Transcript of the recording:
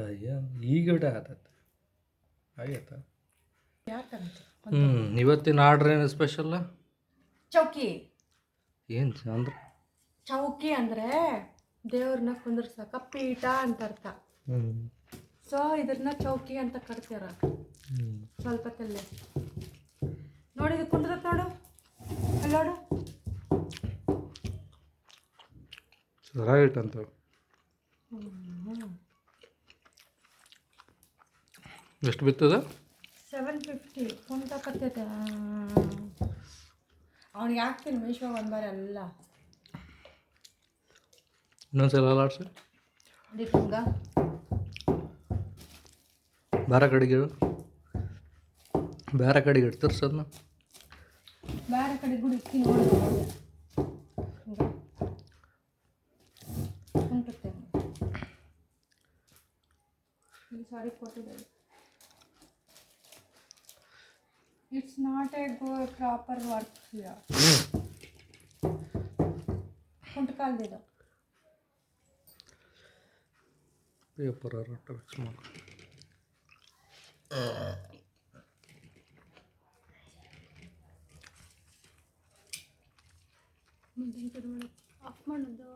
ಅಯ್ಯ ಈಗ ಬಿಡ ಆತೈತೆ ಆಗೈತ. ಯಾಕಂತ ಇವತ್ತಿನ ಆರ್ಡ್ರ್ ಏನು ಸ್ಪೆಷಲ್ಲ? ಚೌಕಿ. ಏನು ಅಂದ್ರೆ ಚೌಕಿ ಅಂದರೆ ದೇವ್ರನ್ನ ಕುಂದ್ರಸಕ ಪೀಠ ಅಂತ ಅರ್ಥ. ಸೊ ಇದನ್ನ ಚೌಕಿ ಅಂತ ಕರಿತಾರ. ಸ್ವಲ್ಪ ತಲೆ ನೋಡಿದ ಕುಂದ್ರತ್ ನೋಡು, ಅಲ್ಲಿ ನೋಡು. ಚೆನ್ನಾಗಿಟ್ಟಂತ. ಎಷ್ಟು ಬಿತ್ತದ? 750 ಕುಂತಕತ್ತೈತೆ. ಅವ್ನಿಗೆ ಹಾಕ್ತೀನಿ ಮೀಶೋ ಒಂದ್ಬಾರ ಎಲ್ಲ. ಇನ್ನೊಂದ್ಸಲ ಆಡ್ಸಿ ದೀಪಂಗ ಬೇರೆ ಕಡೆಗೆ ಬೇರೆ ಕಡೆಗೆ ಇಡ್ತಿರ್ಸದ್ನ ಬೇರೆ ಕಡೆ ಗುಡಿಕ್ಕಿ ನೋಡಿ ಕುಂತುತ್ತೇನೆ. ಈ ಸಾರಿ ಕೊಟ್ಟಿದ್ದಾರೆ. It's not a proper work here. ಕುಂಟಕಾಲ್ದಿದ ಪೇಪರ್ ರೊಟ್ಟ ಮಿಕ್ಸ್ ಮಾಡಿ ಆಫ್ ಮಾಡೋದು.